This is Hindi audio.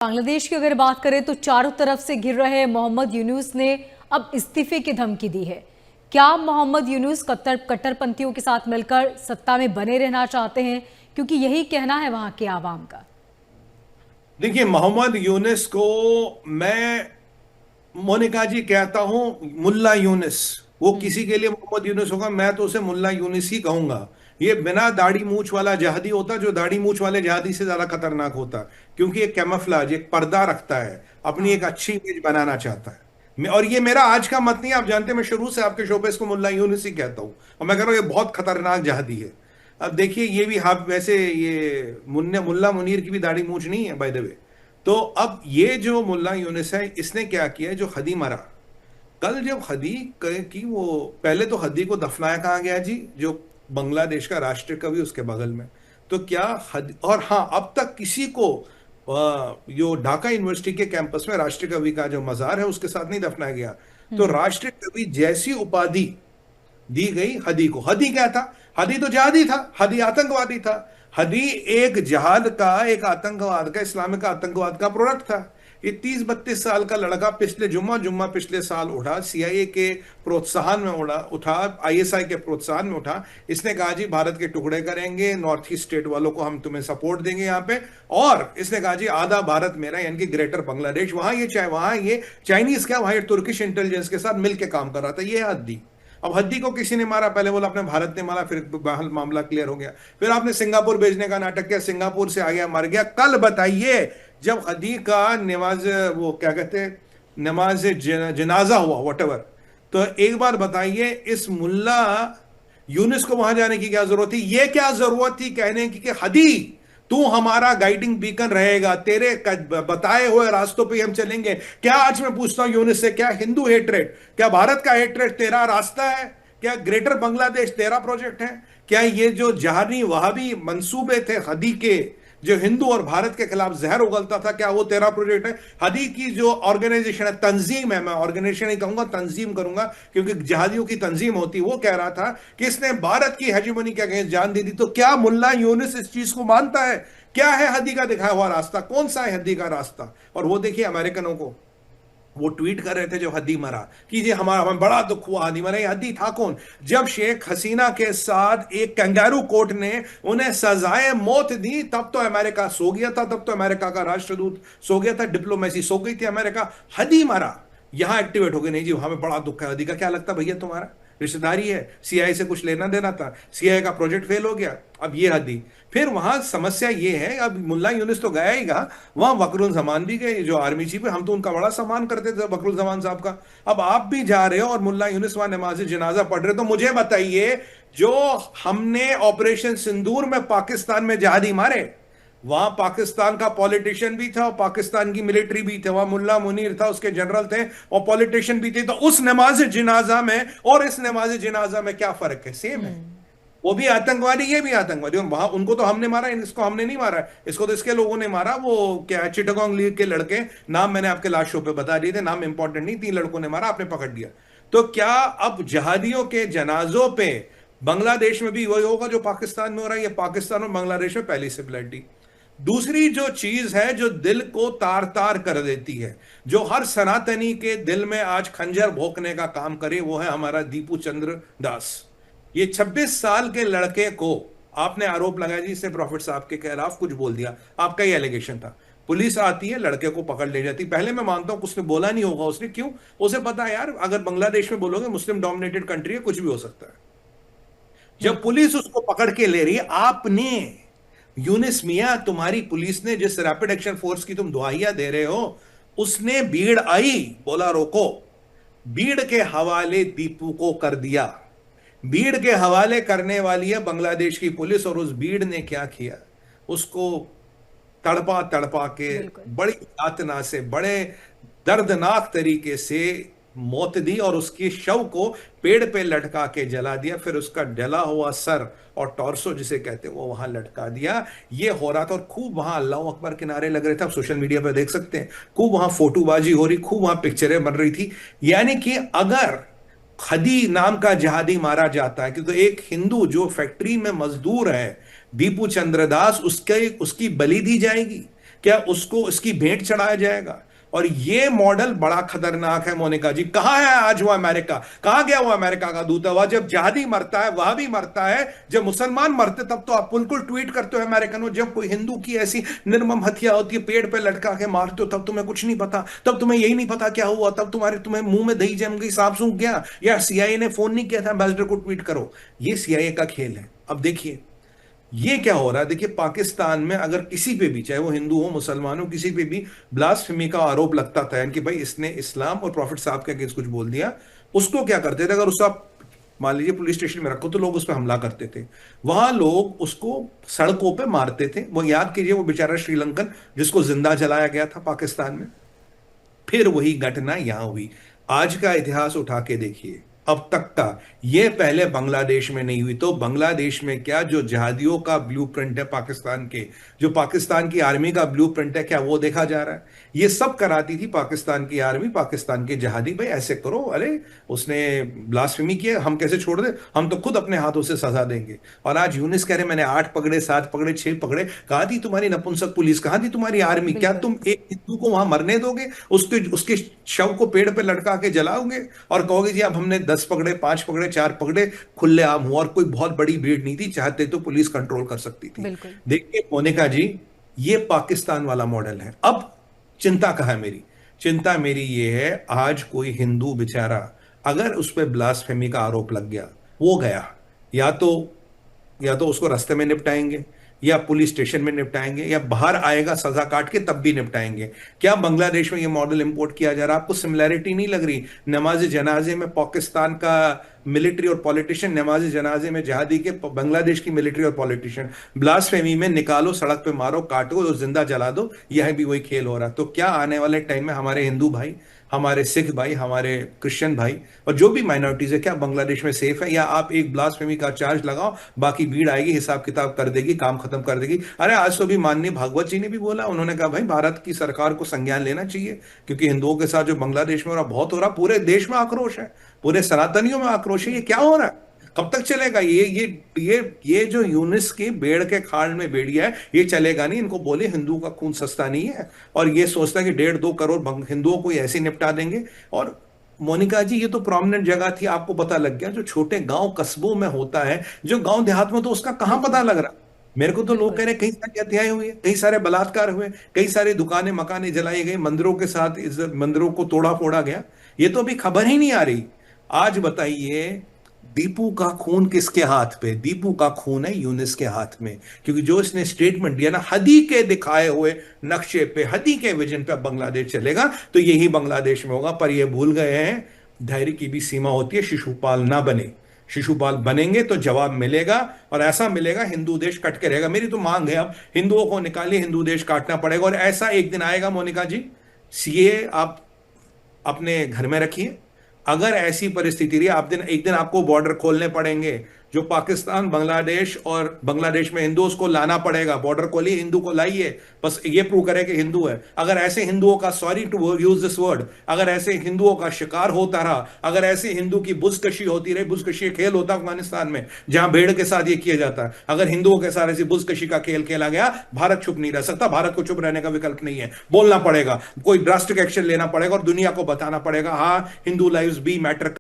बांग्लादेश की अगर बात करें तो चारों तरफ से घिर रहे मोहम्मद यूनुस ने अब इस्तीफे की धमकी दी है। क्या मोहम्मद यूनुस कट्टरपंथियों के साथ मिलकर सत्ता में बने रहना चाहते हैं, क्योंकि यही कहना है वहां के आवाम का। देखिए, मोहम्मद यूनुस को मैं मोनिका जी कहता हूं मुल्ला यूनुस। वो किसी के लिए मोहम्मद यूनुस होगा, मैं तो उसे मुल्ला यूनुस ही कहूंगा। ये बिना दाढ़ी मूछ वाला जहादी होता, जो दाढ़ी मूछ वाले जहादी से ज्यादा खतरनाक होता, क्योंकि एक कैमोफ्लेज, एक पर्दा रखता है, अपनी एक हाँ। अच्छी इमेज बनाना चाहता है। और ये मेरा आज का मत नहीं है, आप जानते हैं मैं शुरू से आपके शो पे इसको मुल्ला यूनुस ही कहता हूं, और मैं कह रहा हूं ये बहुत खतरनाक जहादी है। अब देखिए, ये भी हाँ, वैसे ये मुल्ला मुनीर की भी दाढ़ी मूछ नहीं है बाय द वे। तो अब ये जो मुल्ला यूनुस है, इसने क्या किया, जो हदी मरा कल, जब हदी की वो पहले तो हदी को दफनाया कहाँ गया जी, जो बांग्लादेश का राष्ट्रीय कवि उसके बगल में। तो क्या हद, और हाँ, अब तक किसी को जो ढाका यूनिवर्सिटी के कैंपस में राष्ट्रीय कवि का जो मजार है उसके साथ नहीं दफनाया गया। तो राष्ट्रीय कवि जैसी उपाधि दी गई हदी को। हदी क्या था? हदी तो जिहादी था, हदी आतंकवादी था। हदी एक जिहाद का, एक आतंकवाद का, इस्लामिक आतंकवाद का प्रोडक्ट था। ये 30-32 साल का लड़का पिछले जुम्मा पिछले साल उठा, सीआईए के प्रोत्साहन में उठा, आईएसआई के प्रोत्साहन में उठा। इसने कहा जी भारत के टुकड़े करेंगे, नॉर्थ ईस्ट स्टेट वालों को हम तुम्हें सपोर्ट देंगे यहाँ पे। और इसने कहा जी आधा भारत मेरा, यानी कि ग्रेटर बांग्लादेश। वहां ये चाइनीज क्या, वहां ये तुर्किश इंटेलिजेंस के साथ मिलकर काम कर रहा था। ये हद्दी। अब हद्दी को किसी ने मारा, पहले बोला अपने भारत ने मारा, फिर मामला क्लियर हो गया। फिर आपने सिंगापुर भेजने का नाटक किया, सिंगापुर से आ गया, मर गया। कल बताइए, जब हदी का नमाज, वो क्या कहते हैं, नमाज जनाजा हुआ, वटेवर, तो एक बार बताइए, इस मुल्ला यूनुस को वहां जाने की क्या जरूरत थी? ये क्या जरूरत थी कहने की कि हदी तू हमारा गाइडिंग बीकन रहेगा, तेरे बताए हुए रास्तों पे हम चलेंगे। क्या आज मैं पूछता हूं यूनुस से, क्या हिंदू हेट्रेड, क्या भारत का हेट्रेड तेरा रास्ता है? क्या ग्रेटर बांग्लादेश तेरा प्रोजेक्ट है? क्या ये जो जहानी वहाबी मंसूबे थे हदी के, जो हिंदू और भारत के खिलाफ जहर उगलता था, क्या वो तेरा प्रोजेक्ट है? हदी की जो ऑर्गेनाइजेशन है, तंजीम है, मैं ऑर्गेनाइजेशन नहीं कहूंगा, तंजीम करूंगा, क्योंकि जहादियों की तंजीम होती, वो कह रहा था कि इसने भारत की हेजेमनी के अगेंस्ट जान दे दी। तो क्या मुल्ला यूनुस इस चीज को मानता है? क्या है हदी का दिखाया हुआ रास्ता? कौन सा है हदी का रास्ता? और वो देखिए अमेरिकनों को, वो ट्वीट कर रहे थे जो हदी मरा कि जी हमें बड़ा दुख हुआ, हदी मरा। ये हदी था कौन? जब शेख हसीना के साथ एक कंगारू कोर्ट ने उन्हें सजाए मौत दी, तब तो अमेरिका सो गया था, तब तो अमेरिका का राष्ट्रदूत सो गया था, डिप्लोमेसी सो गई थी अमेरिका। हदी मरा, यहां एक्टिवेट हो गए, नहीं जी हमें बड़ा दुख है। हदी का क्या लगता भैया, तुम्हारा रिश्तेदारी है, सीआईए से कुछ लेना देना था, सीआईए का प्रोजेक्ट फेल हो गया, अब ये हदी। फिर वहां समस्या ये है, अब मुल्ला यूनुस तो गया ही गा, वहां वकरुल जमान भी गए, जो आर्मी चीफ है, हम तो उनका बड़ा सम्मान करते थे वकरुल जमान साहब का। अब आप भी जा रहे हो और मुल्ला यूनुस वहां नमाज जनाजा पढ़ रहे, तो मुझे बताइए, जो हमने ऑपरेशन सिंदूर में पाकिस्तान में जहादी मारे, वहां पाकिस्तान का पॉलिटिशियन भी था और पाकिस्तान की मिलिट्री भी थे, वहां मुल्ला मुनीर था, उसके जनरल थे और पॉलिटिशियन भी थे। तो उस नमाज जिनाजा में और इस नमाज जिनाजा में क्या फर्क है? सेम है। वो भी आतंकवादी, ये भी आतंकवादी। वहां उनको तो हमने मारा, इसको हमने नहीं मारा, इसको तो इसके लोगों ने मारा। वो क्या, चिटागोंग लीग के लड़के, नाम मैंने आपके लास्ट शो पे बता दिए थे, नाम इंपॉर्टेंट नहीं, 3 लड़कों ने मारा, आपने पकड़ लिया। तो क्या अब जहादियों के जनाजों पे बांग्लादेश में भी वही होगा जो पाकिस्तान में हो रहा है? या पाकिस्तान और बांग्लादेश में पहली सिमिलरिटी। दूसरी जो चीज है जो दिल को तार तार कर देती है, जो हर सनातनी के दिल में आज खंजर भोंकने का काम करे, वो है हमारा दीपू चंद्र दास। ये 26 साल के लड़के को आपने आरोप लगाया जी, इससे प्रॉफिट साहब के खिलाफ कुछ बोल दिया, आपका ही एलिगेशन था। पुलिस आती है, लड़के को पकड़ ले जाती। पहले मैं मानता हूं उसने बोला नहीं होगा, उसने क्यों, उसे पता है यार अगर बांग्लादेश में बोलोगे, मुस्लिम डोमिनेटेड कंट्री है, कुछ भी हो सकता है। जब पुलिस उसको पकड़ के ले रही है, आपने, यूनिस मिया, तुम्हारी पुलिस ने जिस रैपिड एक्शन फोर्स की तुम दुआइया दे रहे हो, उसने भीड़ आई, बोला रोको, भीड़ के हवाले दीपू को कर दिया। भीड़ के हवाले करने वाली है बांग्लादेश की पुलिस, और उस भीड़ ने क्या किया, उसको तड़पा तड़पा के बड़ी यातना से, बड़े दर्दनाक तरीके से मौत दी, और उसकी शव को पेड़ पे लटका के जला दिया। फिर उसका जला हुआ सर और टॉर्सो जिसे कहते हैं, वो वहां लटका दिया। ये हो रहा था, और खूब वहां अल्लाह अकबर के नारे लग रहे थे, आप सोशल मीडिया पे देख सकते हैं, खूब वहां फोटोबाजी हो रही, खूब वहां पिक्चरें बन रही थी। यानी कि अगर खदी नाम का जहादी मारा जाता है, क्योंकि एक हिंदू जो फैक्ट्री में मजदूर है, दीपू चंद्रदास, उसकी बलि दी जाएगी। क्या उसको इसकी भेंट चढ़ाया जाएगा? और ये मॉडल बड़ा खतरनाक है मोनिका जी। कहां है आज वो अमेरिका? कहां गया वो अमेरिका का दूतावास? जब जिहादी मरता है वह भी मरता है, जब मुसलमान मरते तब तो आप बिल्कुल ट्वीट करते हो अमेरिकन, जब कोई हिंदू की ऐसी निर्मम हत्या होती है, पेड़ पे लटका के मारते हो, तब तुम्हें कुछ नहीं पता, तब तुम्हें यही नहीं पता क्या हुआ, तब तुम्हें मुंह में दही जम गई, सांप सूख गया, या सीआईए ने फोन नहीं किया था एम्बेसडर को ट्वीट करो। ये सीआईए का खेल है। अब देखिए ये क्या हो रहा है। देखिए पाकिस्तान में अगर किसी पे भी, चाहे वो हिंदू हो मुसलमान हो, किसी पे भी ब्लास्फेमी का आरोप लगता था कि भाई इसने इस्लाम और प्रॉफिट साहब के अगेंस्ट कुछ बोल दिया, उसको क्या करते थे? अगर उसको आप मान लीजिए पुलिस स्टेशन में रखो तो लोग उस पर हमला करते थे, वहां लोग उसको सड़कों पे मारते थे। वो याद कीजिए वो बेचारा श्रीलंकन जिसको जिंदा जलाया गया था पाकिस्तान में। फिर वही घटना यहां हुई। आज का इतिहास उठा के देखिए अब तक का, ये पहले बांग्लादेश में नहीं हुई तो बांग्लादेश में क्या जो जिहादियों का ब्लूप्रिंट है पाकिस्तान के, जो पाकिस्तान की आर्मी का ब्लूप्रिंट है, क्या वो देखा जा रहा है? ये सब कराती थी पाकिस्तान की आर्मी, पाकिस्तान के जिहादी। भाई ऐसे करो, अरे उसने ब्लास्फेमी किया, हम कैसे छोड़ दे? हम तो खुद अपने हाथों से सजा देंगे। और आज यूनिस कह रहे मैंने 8 पकड़े, 7 पकड़े, 6 पकड़े। कहां थी तुम्हारी नपुंसक पुलिस? कहां थी तुम्हारी आर्मी? क्या बिल्कुल। तुम एक हिंदू को वहां मरने दोगे? उसके उसके शव को पेड़ पे लटका के जलाओगे और कहोगे जी अब हमने 10 पकड़े, 5 पकड़े, 4 पकड़े? खुलेआम हुआ और कोई बहुत बड़ी भीड़ नहीं थी, चाहते तो पुलिस कंट्रोल कर सकती थी। बिल्कुल। देखिए मोनिका जी, ये पाकिस्तान वाला मॉडल है। अब चिंता कहाँ है मेरी? चिंता मेरी ये है, आज कोई हिंदू बेचारा अगर उस पर ब्लास्फेमी का आरोप लग गया, वो गया, या तो या तो उसको रास्ते में निपटाएंगे, या पुलिस स्टेशन में निपटाएंगे, या बाहर आएगा सजा काट के तब भी निपटाएंगे। क्या बांग्लादेश में ये मॉडल इंपोर्ट किया जा रहा है? आपको सिमिलैरिटी नहीं लग रही? नमाज जनाजे में पाकिस्तान का मिलिट्री और पॉलिटिशियन, नमाज जनाजे में जिहादी के बांग्लादेश की मिलिट्री और पॉलिटिशियन। ब्लास्फेमी में निकालो, सड़क पे मारो, काटो और जिंदा जला दो। यह भी वही खेल हो रहा है। तो क्या आने वाले टाइम में हमारे हिंदू भाई, हमारे सिख भाई, हमारे क्रिश्चियन भाई और जो भी माइनॉरिटीज है, क्या बांग्लादेश में सेफ है? या आप एक ब्लास्फेमी का चार्ज लगाओ, बाकी भीड़ आएगी, हिसाब किताब कर देगी, काम खत्म कर देगी? अरे आज तो भी माननीय भागवत जी ने भी बोला, उन्होंने कहा भाई भारत की सरकार को संज्ञान लेना चाहिए, क्योंकि हिंदुओं के साथ जो बांग्लादेश में हो रहा बहुत हो रहा। पूरे देश में आक्रोश है, पूरे सनातनियों में आक्रोश है। ये क्या हो रहा है? कब तक चलेगा ये जो यूनिस की बेड़ के खाल में बेड़िया है, ये चलेगा नहीं। इनको बोले हिंदू का खून सस्ता नहीं है, और ये सोचता है कि 1.5-2 करोड़ हिंदुओं को ऐसे निपटा देंगे। और मोनिका जी ये तो प्रोमिनेंट जगह थी, आपको पता लग गया। जो छोटे गांव कस्बों में होता है, जो गांव देहात में, तो उसका कहां पता लग रहा? मेरे को तो लोग बिल्कुल। कह रहे कई सारी हत्याएं हुई है, कई सारे बलात्कार हुए, कई सारी दुकानें मकानें जलाई गई, मंदिरों के साथ मंदिरों को तोड़ा फोड़ा गया। ये तो अभी खबर ही नहीं आ रही। आज बताइए दीपू का खून किसके हाथ पे? दीपू का खून है यूनिस के हाथ में, क्योंकि जो इसने स्टेटमेंट दिया ना, हदी के दिखाए हुए नक्शे पे, हदी के विजन पे बांग्लादेश चलेगा, तो यही बांग्लादेश में होगा। पर ये भूल गए हैं धैर्य की भी सीमा होती है, शिशुपाल ना बने। शिशुपाल बनेंगे तो जवाब मिलेगा, और ऐसा मिलेगा हिंदू देश कट के रहेगा। मेरी तो मांग है अब हिंदुओं को निकालिए, हिंदू देश काटना पड़ेगा। और ऐसा एक दिन आएगा मोनिका जी, सीए आप अपने घर में रखिए। अगर ऐसी परिस्थिति रही, आप एक दिन आपको बॉर्डर खोलने पड़ेंगे। जो पाकिस्तान, बांग्लादेश और बांग्लादेश में हिंदू, उसको लाना पड़ेगा। बॉर्डर खोलिए, हिंदू को लाइए, बस ये प्रूव करे कि हिंदू है। अगर ऐसे हिंदुओं का, sorry to use this word, अगर ऐसे हिंदुओं का शिकार होता रहा, अगर ऐसे हिंदू की बुजकशी होती रही, बुजकशी खेल होता अफगानिस्तान में जहां भेड़ के साथ ये किया जाता है, अगर हिंदुओं के साथ ऐसी बुजकशी का खेल खेला गया, भारत चुप नहीं रह सकता। भारत को चुप रहने का विकल्प नहीं है, बोलना पड़ेगा, कोई ड्रास्टिक एक्शन लेना पड़ेगा और दुनिया को बताना पड़ेगा हाँ हिंदू लाइव्स भी मैटर